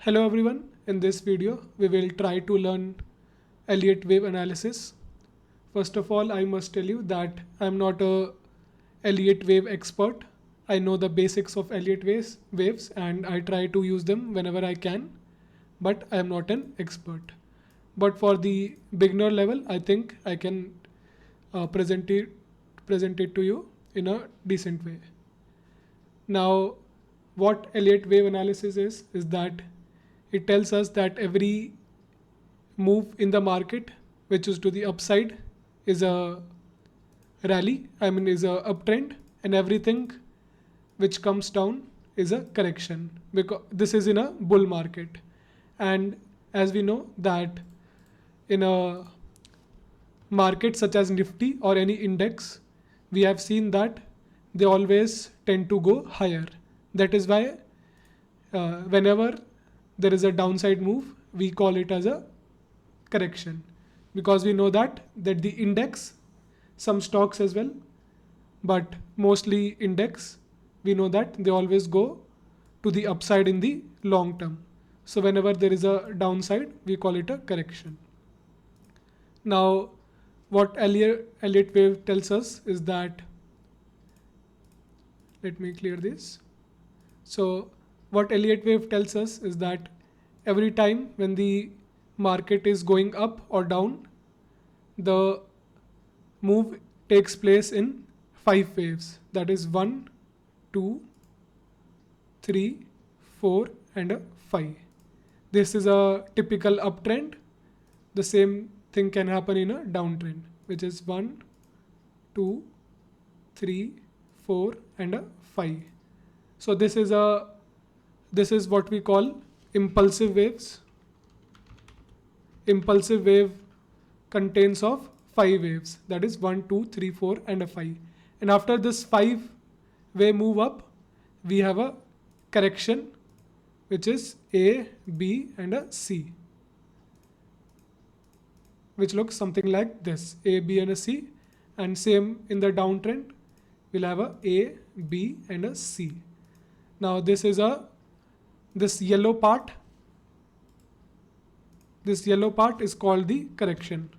Hello everyone, in this video we will try to learn Elliott wave analysis. First of all, I must tell you that I am not a Elliott wave expert. I know the basics of Elliott waves and I try to use them whenever I can, but I am not an expert. But for the beginner level, I think I can present it to you in a decent way. Now, what Elliott wave analysis is that it tells us that every move in the market which is to the upside is a rally, is a uptrend, and everything which comes down is a correction, because this is in a bull market. And as we know that in a market such as Nifty or any index, we have seen that they always tend to go higher. That is why whenever there is a downside move, we call it as a correction, because we know that the index, some stocks as well, but mostly index, we know that they always go to the upside in the long term. So whenever there is a downside, we call it a correction. Now, what Elliott wave tells us is that, let me clear this. So what Elliott wave tells us is that every time when the market is going up or down, the move takes place in 5 waves. That is 1, 2, 3, 4 and a 5. This is a typical uptrend. The same thing can happen in a downtrend, which is 1, 2, 3, 4 and a 5. So this is what we call impulsive waves. Impulsive wave contains of 5 waves, that is 1, 2, 3, 4 and a 5. And after this 5 wave move up, we have a correction which is A, B and a C, which looks something like this: A, B and a C. And same in the downtrend, we'll have a B and a C. Now this yellow part is called the correction.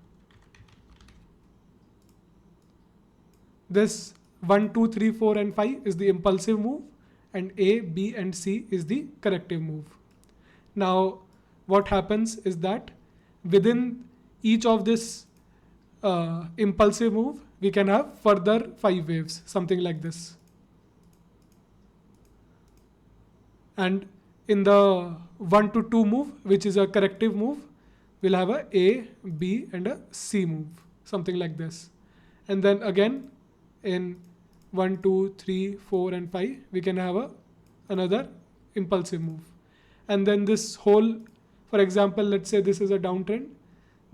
This 1, 2, 3, 4 and 5 is the impulsive move, and A, B and C is the corrective move. Now what happens is that within each of this impulsive move, we can have further 5 waves, something like this. And in the 1 to 2 move, which is a corrective move, we'll have a B and a C move, something like this. And then again in 1, 2, 3, 4 and 5, we can have another impulsive move. And then this whole, for example, let's say this is a downtrend,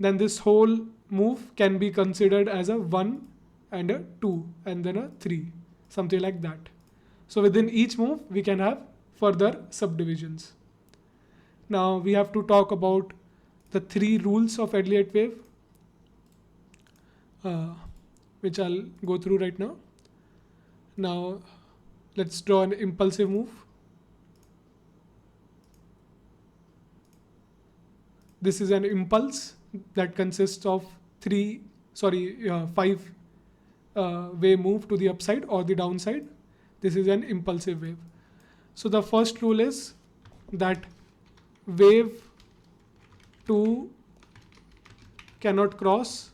then this whole move can be considered as a 1 and a 2 and then a 3, something like that. So within each move, we can have further subdivisions. Now we have to talk about the 3 rules of Elliott wave, which I'll go through right now. Now let's draw an impulsive move. This is an impulse that consists of 5 wave move to the upside or the downside. This is an impulsive wave. So the first rule is that wave 2 cannot cross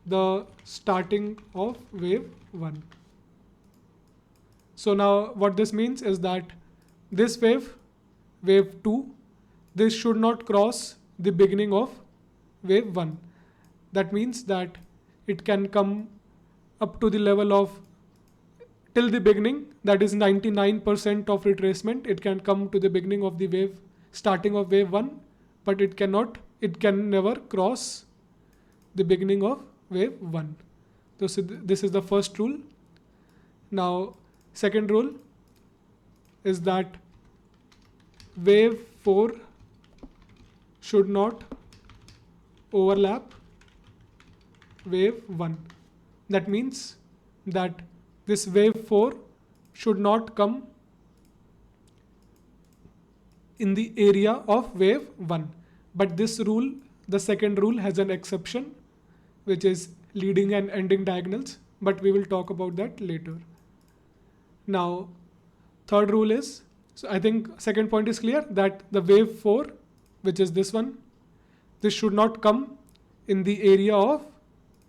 the starting of wave 1. So now what this means is that this wave 2, this should not cross the beginning of wave 1. That means that it can come up to the level of till the beginning, that is 99% of retracement. It can come to the beginning of the starting of wave 1, but it can never cross the beginning of wave 1. So this is the first rule. Now second rule is that wave 4 should not overlap wave 1. That means that this wave 4 should not come in the area of wave 1. But this rule, the second rule, has an exception, which is leading and ending diagonals, but we will talk about that later. Now, third rule is, so I think second point is clear, that the wave 4, which is this one, this should not come in the area of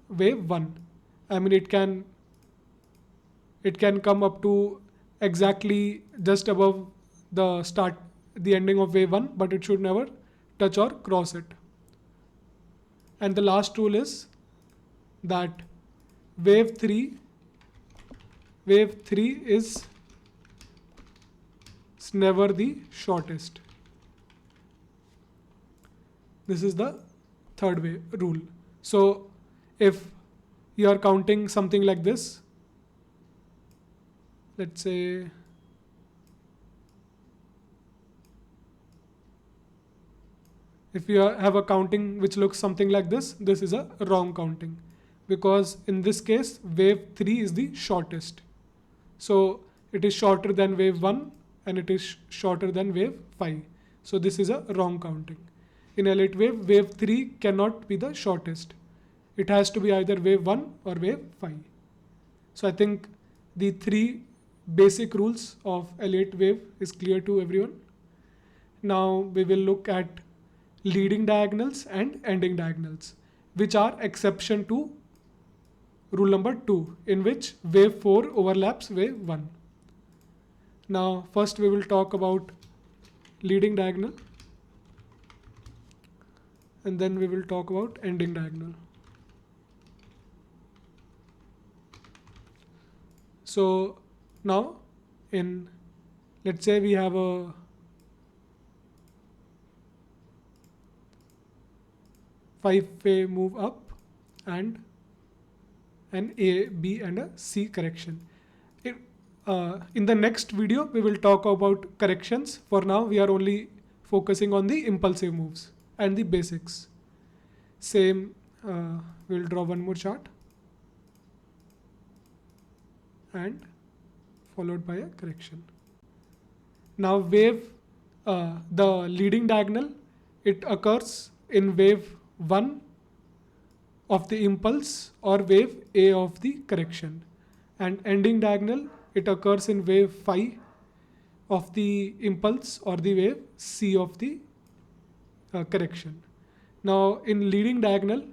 wave 1. I mean, it can come up to exactly just above the ending of wave 1, but it should never touch or cross it. And the last rule is that wave 3 is never the shortest. This is the third rule. So if you are counting something like this, let's say if you have a counting which looks something like this is a wrong counting, because in this case wave 3 is the shortest. So it is shorter than wave 1 and it is shorter than wave 5. So this is a wrong counting. In Elliott wave, wave 3 cannot be the shortest. It has to be either wave 1 or wave 5. So I think the three basic rules of Elliott wave is clear to everyone. Now we will look at leading diagonals and ending diagonals, which are exception to rule number 2, in which wave 4 overlaps wave 1. Now first we will talk about leading diagonal, and then we will talk about ending diagonal. So now let's say we have a five-way move up and an A, B and a C correction. In the next video, we will talk about corrections. For now, we are only focusing on the impulsive moves and the basics. Same, we'll draw one more chart and followed by a correction. Now wave, the leading diagonal, it occurs in wave 1 of the impulse or wave A of the correction, and ending diagonal, it occurs in wave 5 of the impulse or the wave C of the correction. Now in leading diagonal,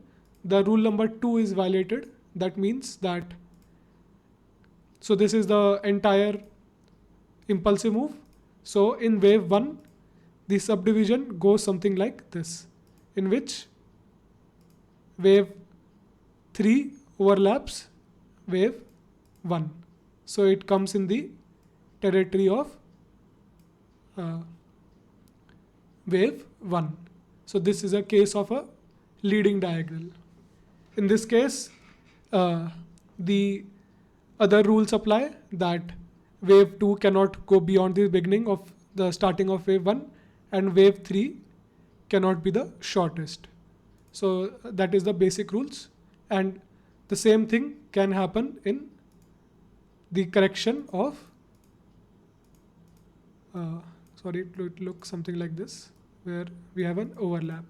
the rule number 2 is violated. That means that, so this is the entire impulsive move. So in wave 1, the subdivision goes something like this, in which wave 3 overlaps wave 1. So it comes in the territory of wave 1. So this is a case of a leading diagonal. In this case, the other rules apply, that wave 2 cannot go beyond the beginning of the starting of wave 1, and wave 3 cannot be the shortest. So that is the basic rules, and the same thing can happen in the correction of it looks something like this, where we have an overlap,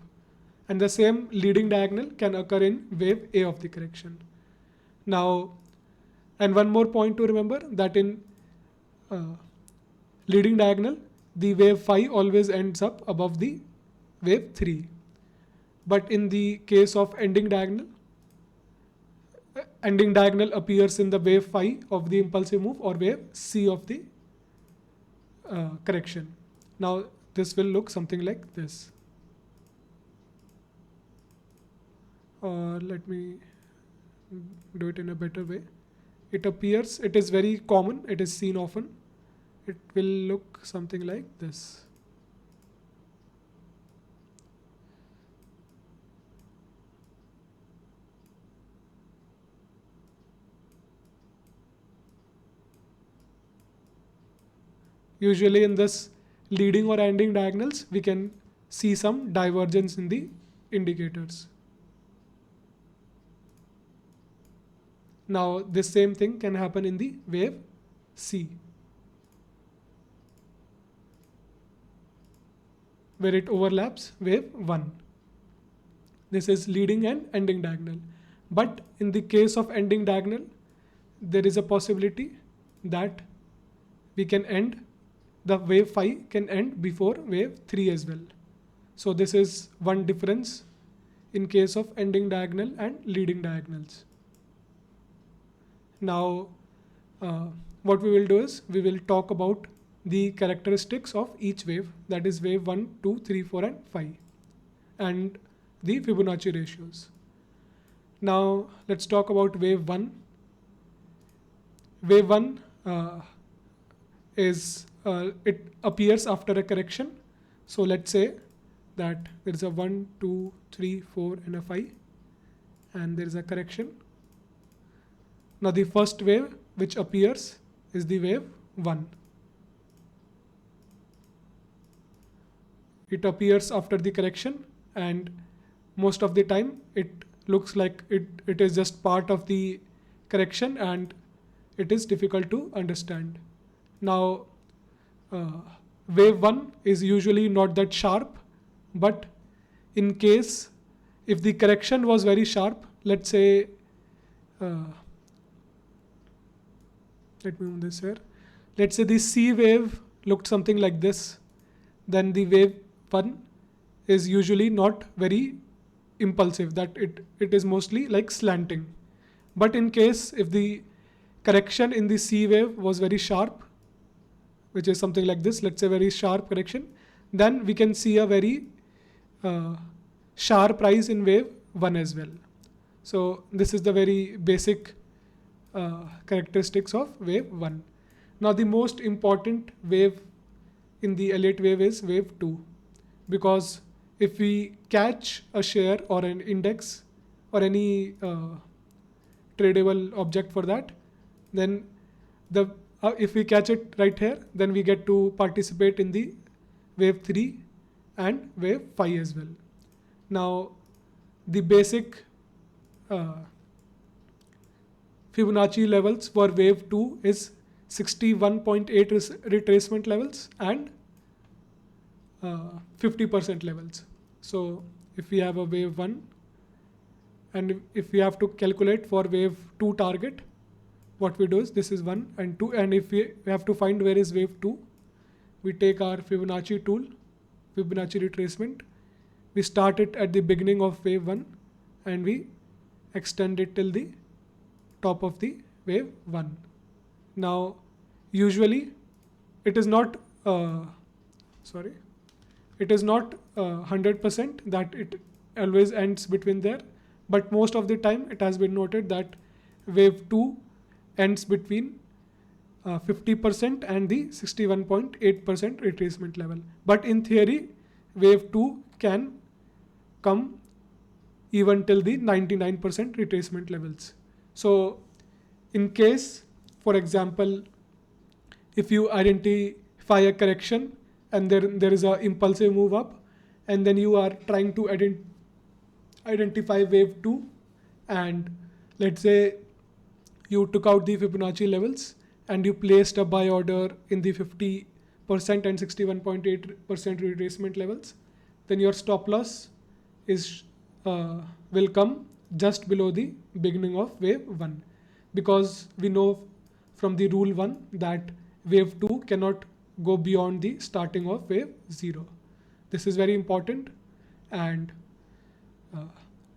and the same leading diagonal can occur in wave A of the correction. Now, and one more point to remember, that in leading diagonal, the wave 5 always ends up above the wave 3. But in the case of ending diagonal appears in the wave 5 of the impulsive move or wave C of the correction. Now this will look something like this. Or let me do it in a better way. It is very common, it is seen often. It will look something like this. Usually in this leading or ending diagonals, we can see some divergence in the indicators. Now this same thing can happen in the wave C. where it overlaps wave 1. This is leading and ending diagonal. But in the case of ending diagonal, there is a possibility that we can end, the wave phi can end before wave 3 as well. So this is one difference in case of ending diagonal and leading diagonals. Now, what we will do is we will talk about the characteristics of each wave, that is wave 1, 2, 3, 4 and 5, and the Fibonacci ratios. Now let's talk about wave 1. Wave 1 it appears after a correction. So let's say that there is a 1, 2, 3, 4 and a 5, and there is a correction. Now the first wave which appears is the wave 1. It appears after the correction, and most of the time it looks like it is just part of the correction and it is difficult to understand. Now wave 1 is usually not that sharp, but in case if the correction was very sharp, let's say let me move this here. Let's say the C wave looked something like this, then the wave 1 is usually not very impulsive, that it is mostly like slanting. But in case if the correction in the C wave was very sharp, which is something like this, let's say very sharp correction, then we can see a very sharp rise in wave 1 as well. So this is the very basic characteristics of wave 1. Now the most important wave in the Elliott wave is wave 2, because if we catch a share or an index or any tradable object for that, then if we catch it right here, then we get to participate in the wave 3 and wave 5 as well. Now the basic Fibonacci levels for wave 2 is 61.8 retracement levels and 50% levels. So if we have a wave 1 and if we have to calculate for wave 2 target, what we do is this is 1 and 2, and if we have to find where is wave 2, we take our Fibonacci tool, Fibonacci retracement, we start it at the beginning of wave 1 and we extend it till the top of the wave 1. Now usually it is not it is not 100% that it always ends between there, but most of the time it has been noted that wave 2 ends between 50% and the 61.8% retracement level. But in theory, wave 2 can come even till the 99% retracement levels. So in case, for example, if you identify a correction and there is a impulsive move up, and then you are trying to identify wave 2, and let's say you took out the Fibonacci levels and you placed a buy order in the 50% and 61.8% retracement levels, then your stop loss is will come just below the beginning of wave 1, because we know from the rule 1 that wave 2 cannot go beyond the starting of wave 0. This is very important, and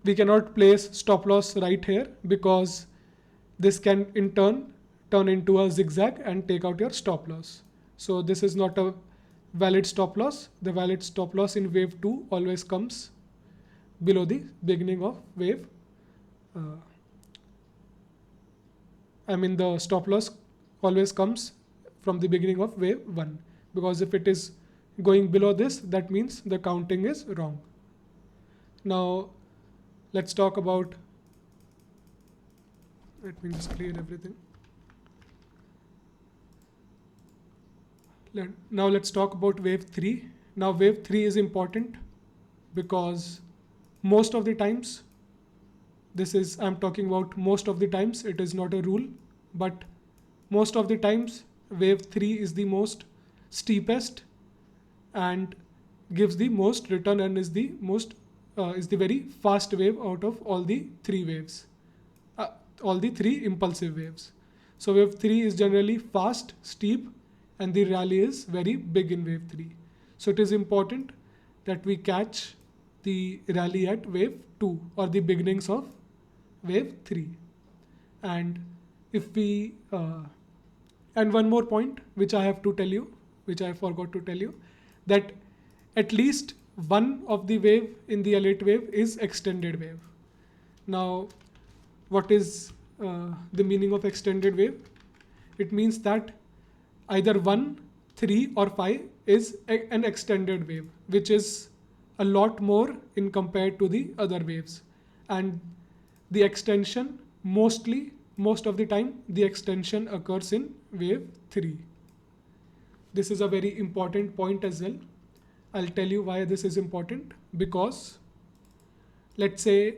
we cannot place stop loss right here because this can in turn into a zigzag and take out your stop loss. So this is not a valid stop loss. The valid stop loss in wave 2 always comes below the beginning of wave. The stop loss always comes from the beginning of wave 1, because if it is going below this, that means the counting is wrong. Now let's talk about, let me just clear everything. Now let's talk about wave 3. Now wave 3 is important because most of the times, I'm talking about most of the times, it is not a rule, but most of the times wave 3 is the most steepest and gives the most return and is the very fast wave out of all the three waves, all the three impulsive waves. So wave 3 is generally fast, steep, and the rally is very big in wave 3. So it is important that we catch the rally at wave 2 or the beginnings of wave 3. And if we and one more point which I have to tell you, which I forgot to tell you, that at least one of the wave in the Elliott wave is extended wave. Now, what is the meaning of extended wave? It means that either 1, 3 or 5 is an extended wave, which is a lot more in compared to the other waves. And the extension most of the time, the extension occurs in wave 3. This is a very important point as well. I'll tell you why this is important. Because let's say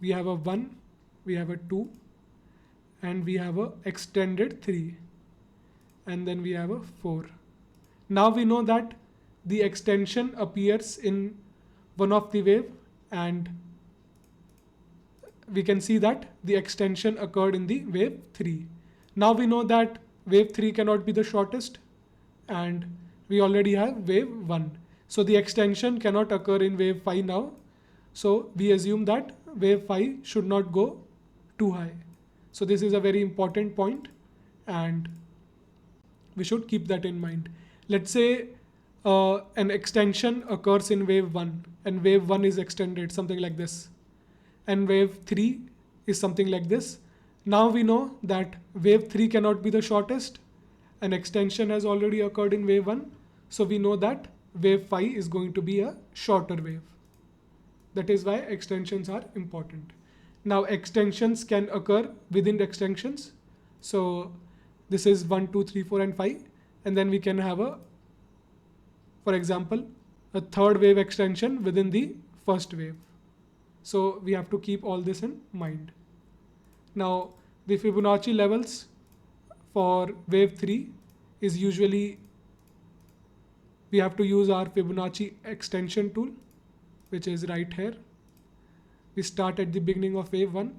we have a 1, we have a 2, and we have a extended 3, and then we have a 4. Now we know that the extension appears in one of the wave, and we can see that the extension occurred in the wave 3. Now we know that wave 3 cannot be the shortest, and we already have wave 1. So the extension cannot occur in wave 5 now. So we assume that wave 5 should not go too high. So this is a very important point, and we should keep that in mind. Let's say an extension occurs in wave 1, and wave 1 is extended, something like this. And wave 3 is something like this. Now we know that wave 3 cannot be the shortest. An extension has already occurred in wave 1. So we know that wave 5 is going to be a shorter wave. That is why extensions are important. Now extensions can occur within extensions. So this is 1, 2, 3, 4 and 5. And then we can have for example, a third wave extension within the first wave. So we have to keep all this in mind. Now the Fibonacci levels for wave 3 is usually, we have to use our Fibonacci extension tool, which is right here. We start at the beginning of wave 1,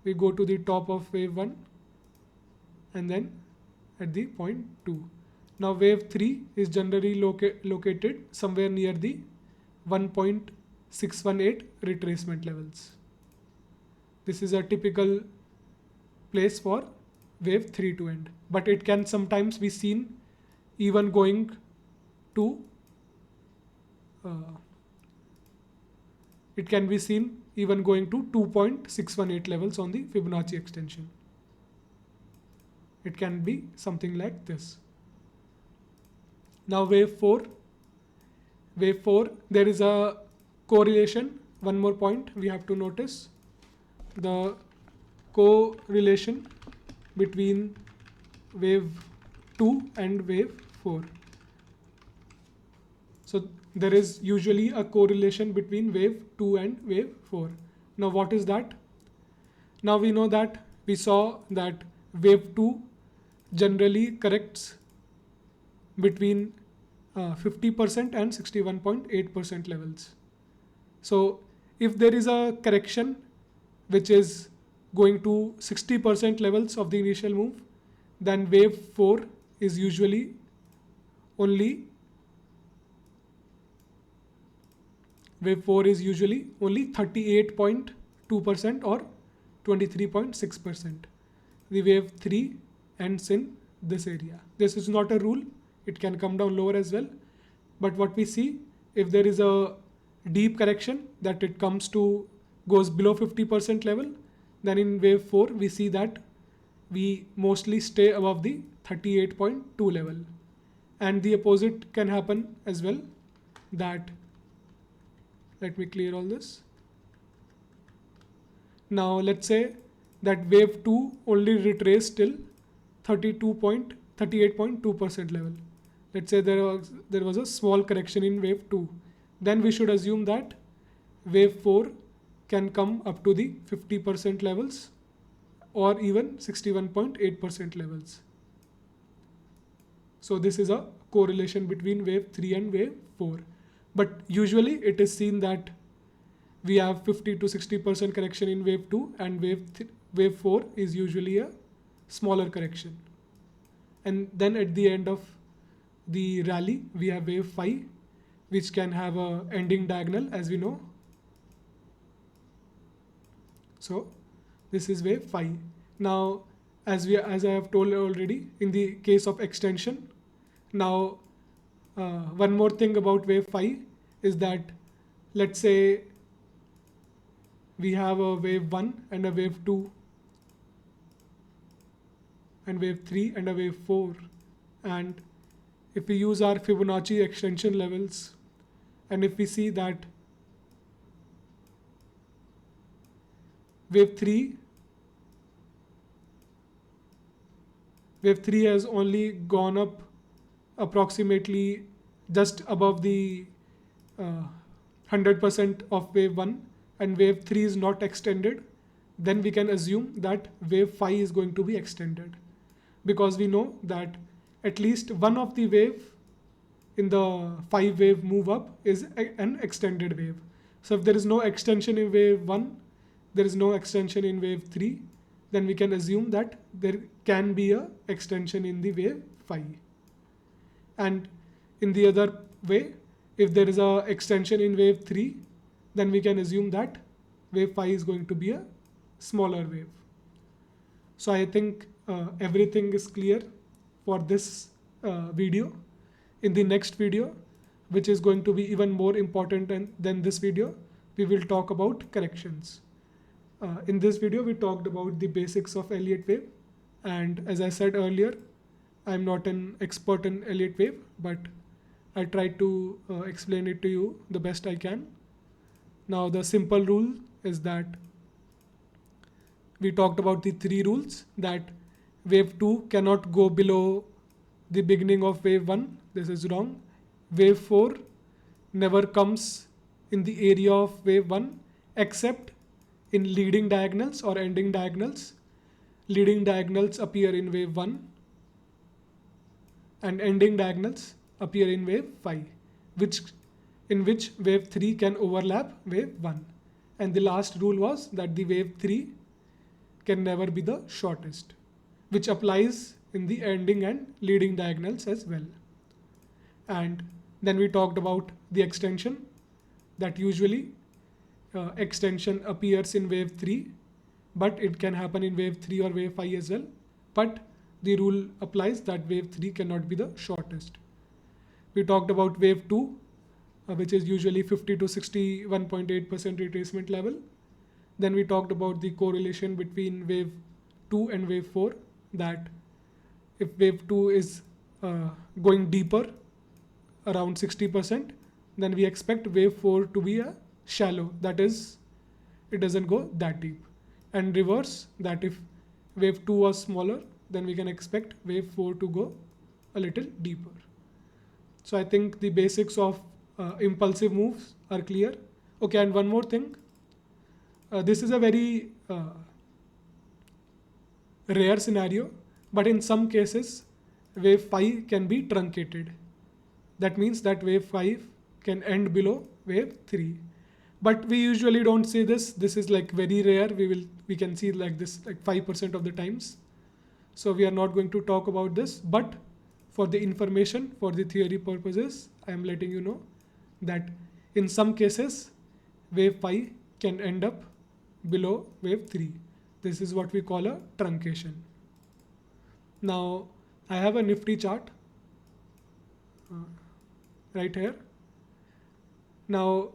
we go to the top of wave 1, and then at the point 2. Now wave 3 is generally located somewhere near the 1.618 retracement levels. This is a typical place for wave 3 to end, but it can sometimes be seen even going to it can be seen even going to 2.618 levels on the Fibonacci extension. It can be something like this. Now wave 4, there is a correlation. One more point we have to notice: the correlation between wave 2 and wave 4. So there is usually a correlation between wave 2 and wave 4. Now what is that? Now we know that we saw that wave 2 generally corrects between 50% and 61.8% levels. So if there is a correction which is going to 60% levels of the initial move, then wave 4 is usually only 38.2% or 23.6%. The wave 3 ends in this area. This is not a rule. It can come down lower as well. But what we see, if there is a deep correction that it goes below 50% level, then in wave 4 we see that we mostly stay above the 38.2 level. And the opposite can happen as well. That, let me clear all this. Now let's say that wave 2 only retraced till 38.2% level. Let's say there was a small correction in wave 2. Then we should assume that wave 4 can come up to the 50% levels or even 61.8% levels. So this is a correlation between wave 3 and wave 4. But usually it is seen that we have 50 to 60% correction in wave 2, and wave 4 is usually a smaller correction. And then at the end of the rally, we have wave 5, which can have a ending diagonal, as we know. So this is wave 5. Now, as I have told already, in the case of extension, now one more thing about wave 5 is that, let's say we have a wave 1 and a wave 2 and wave 3 and a wave 4, and if we use our Fibonacci extension levels, and if we see that wave 3 has only gone up approximately just above the 100% of wave 1, and wave 3 is not extended, then we can assume that wave 5 is going to be extended, because we know that at least one of the wave in the 5 wave move up is an extended wave. So if there is no extension in wave 1, there is no extension in wave 3, then we can assume that there can be a extension in the wave 5. And in the other way, if there is a extension in wave 3, then we can assume that wave 5 is going to be a smaller wave. So I think everything is clear for this video. In the next video, which is going to be even more important than this video, we will talk about corrections. In this video, we talked about the basics of Elliott wave. And as I said earlier, I'm not an expert in Elliott wave, but I tried to explain it to you the best I can. Now, the simple rule is that we talked about the 3 rules, that wave 2 cannot go below the beginning of wave 1. This is wrong. Wave 4 never comes in the area of wave 1 except in leading diagonals or ending diagonals. Leading diagonals appear in wave 1 and ending diagonals appear in wave 5, in which wave 3 can overlap wave 1. And the last rule was that the wave 3 can never be the shortest, which applies in the ending and leading diagonals as well. And then we talked about the extension, that usually extension appears in wave 3, but it can happen in wave 3 or wave 5 as well. But the rule applies that wave 3 cannot be the shortest. We talked about wave 2, which is usually 50 to 61.8% retracement level. Then we talked about the correlation between wave 2 and wave 4, that if wave 2 is going deeper, around 60%, then we expect wave 4 to be a shallow, that is, it doesn't go that deep. And reverse, that if wave 2 was smaller, then we can expect wave 4 to go a little deeper. So I think the basics of impulsive moves are clear. Okay, and one more thing. This is a very rare scenario, but in some cases, wave 5 can be truncated. That means that wave 5 can end below wave 3. But we usually don't see this. This is like very rare. We can see like this like 5% of the times. So we are not going to talk about this, but for the information, for the theory purposes, I am letting you know that in some cases, wave 5 can end up below wave 3. This is what we call a truncation. Now, I have a Nifty chart right here. Now,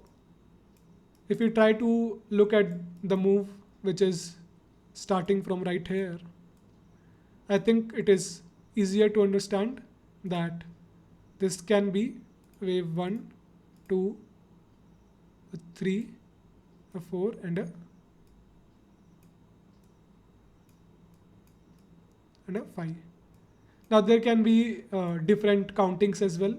if you try to look at the move which is starting from right here, I think it is easier to understand that this can be wave 1, 2, 3, 4 and a 5. Now there can be different countings as well.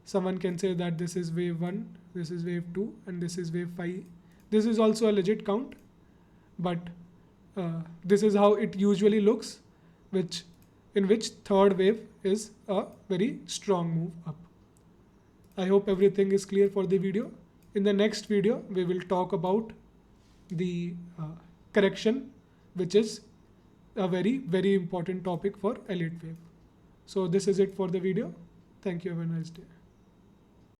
Someone can say that this is wave 1, this is wave 2 and this is wave 5. This is also a legit count, but this is how it usually looks, which in which third wave is a very strong move up. I hope everything is clear for the video. In the next video, we will talk about the correction, which is a very, very important topic for Elliott wave. So this is it for the video. Thank you. Have a nice day.